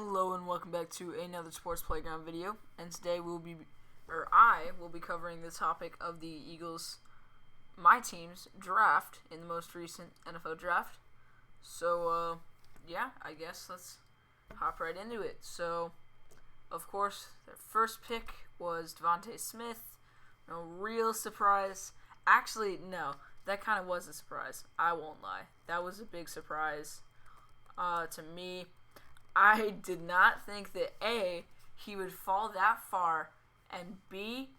Hello and welcome back to another Sports Playground video. And today I will be covering the topic of the Eagles, my team's draft in the most recent NFL draft. So, yeah, I guess let's hop right into it. So, of course, their first pick was Devontae Smith. No real surprise. Actually, no, that kind of was a surprise. I won't lie. That was a big surprise to me. I did not think that A, he would fall that far, and B,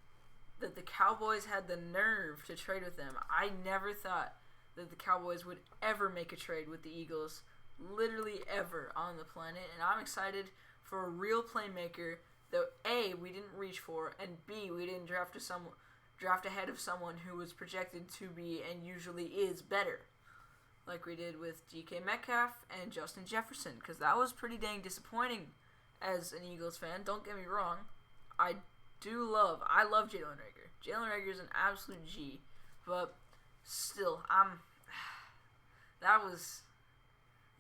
that the Cowboys had the nerve to trade with him. I never thought that the Cowboys would ever make a trade with the Eagles, literally ever on the planet, and I'm excited for a real playmaker that A, we didn't reach for, and B, we didn't draft ahead of someone who was projected to be and usually is better, like we did with DK Metcalf and Justin Jefferson, because that was pretty dang disappointing as an Eagles fan. Don't get me wrong. I love Jalen Reagor. Jalen Reagor is an absolute G, but still, that was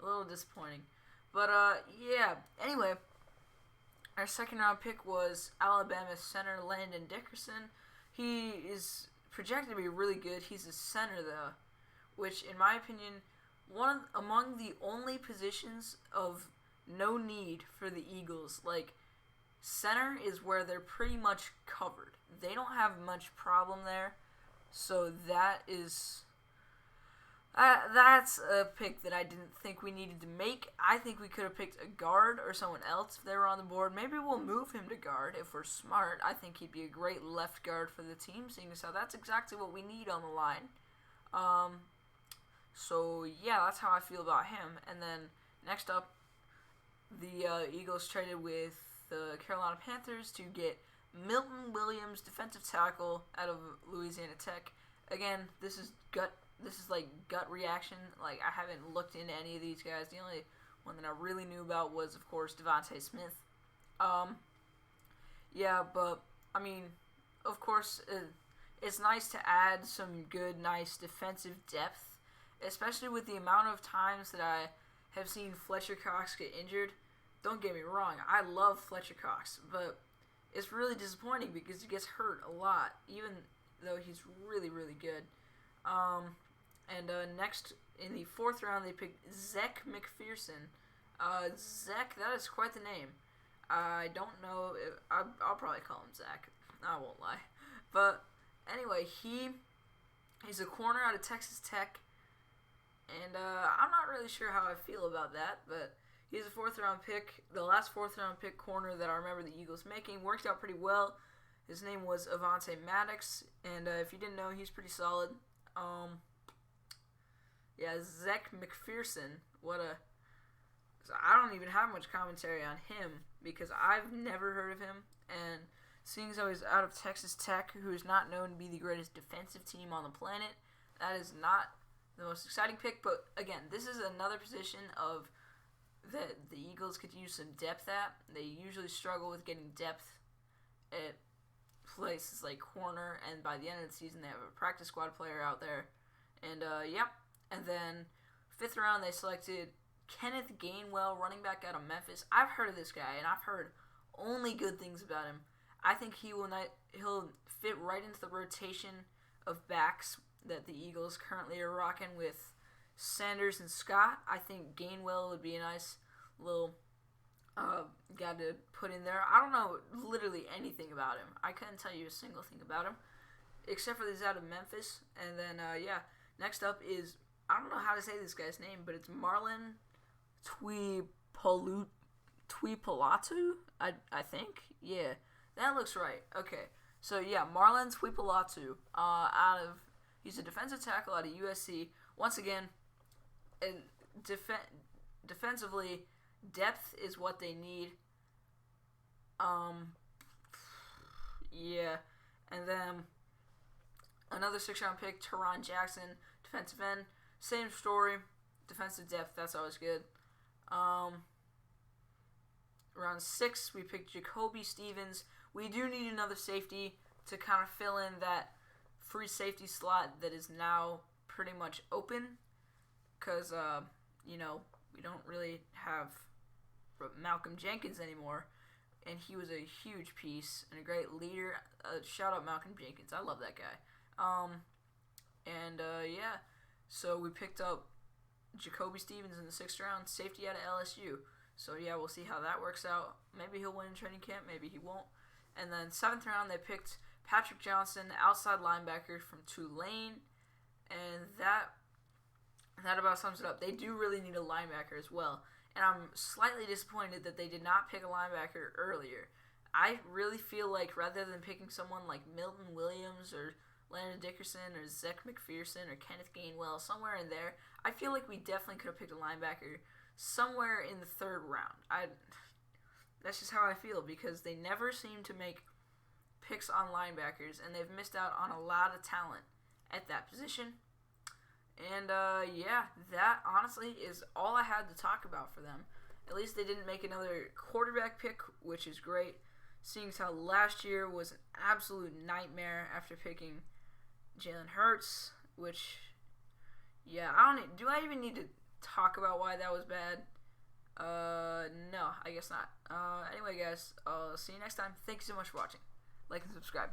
a little disappointing. But, yeah, anyway, our second round pick was Alabama center Landon Dickerson. He is projected to be really good. He's a center, though, which, in my opinion, among the only positions of no need for the Eagles. Like, center is where they're pretty much covered. They don't have much problem there, so that's a pick that I didn't think we needed to make. I think we could have picked a guard or someone else if they were on the board. Maybe we'll move him to guard if we're smart. I think he'd be a great left guard for the team, seeing as how that's exactly what we need on the line. So, yeah, that's how I feel about him. And then, next up, the Eagles traded with the Carolina Panthers to get Milton Williams, defensive tackle out of Louisiana Tech. Again, this is gut reaction. Like, I haven't looked into any of these guys. The only one that I really knew about was, of course, Devontae Smith. Yeah, but, I mean, of course, it's nice to add some good, nice defensive depth, especially with the amount of times that I have seen Fletcher Cox get injured. Don't get me wrong, I love Fletcher Cox, but it's really disappointing because he gets hurt a lot, even though he's really, really good. Next, in the fourth round, they picked Zech McPherson. Zech, that is quite the name. I don't know, I'll probably call him Zach. I won't lie. But anyway, he's a corner out of Texas Tech. And I'm not really sure how I feel about that, but he's a fourth-round pick. The last fourth-round pick corner that I remember the Eagles making worked out pretty well. His name was Avonte Maddox, and if you didn't know, he's pretty solid. Yeah, Zech McPherson, I don't even have much commentary on him because I've never heard of him, and seeing as though he's out of Texas Tech, who is not known to be the greatest defensive team on the planet, that is not the most exciting pick. But again, this is another position that the Eagles could use some depth at. They usually struggle with getting depth at places like corner, and by the end of the season, they have a practice squad player out there. And yep. And then fifth round, they selected Kenneth Gainwell, running back out of Memphis. I've heard of this guy, and I've heard only good things about him. I think he'll fit right into the rotation of backs that the Eagles currently are rocking with Sanders and Scott. I think Gainwell would be a nice little guy to put in there. I don't know literally anything about him. I couldn't tell you a single thing about him, except for he's out of Memphis. And then, yeah, next up is, I don't know how to say this guy's name, but it's Marlon Tuipolatu, I think. Yeah, that looks right. Okay, so yeah, Marlon Tuipolatu, he's a defensive tackle out of USC. Once again, defensively, depth is what they need. Yeah, and then another 6th-round pick, Teron Jackson, defensive end. Same story, defensive depth. That's always good. Round 6, we picked Jacoby Stevens. We do need another safety to kind of fill in that free safety slot that is now pretty much open, because we don't really have Malcolm Jenkins anymore, and he was a huge piece and a great leader. Shout out Malcolm Jenkins. I love that guy. Yeah, so we picked up Jacoby Stevens in the 6th round, safety out of LSU. So yeah, we'll see how that works out. Maybe he'll win in training camp, maybe he won't. And then 7th round, they picked Patrick Johnson, outside linebacker from Tulane, and that about sums it up. They do really need a linebacker as well, and I'm slightly disappointed that they did not pick a linebacker earlier. I really feel like rather than picking someone like Milton Williams or Landon Dickerson or Zach McPherson or Kenneth Gainwell, somewhere in there, I feel like we definitely could have picked a linebacker somewhere in the 3rd round. That's just how I feel, because they never seem to make picks on linebackers, and they've missed out on a lot of talent at that position. And yeah, that honestly is all I had to talk about for them. At least they didn't make another quarterback pick, which is great, seeing as how last year was an absolute nightmare after picking Jalen Hurts, which, yeah, do I even need to talk about why that was bad? No, I guess not. Anyway, guys, I'll see you next time. Thank you so much for watching. Like and subscribe.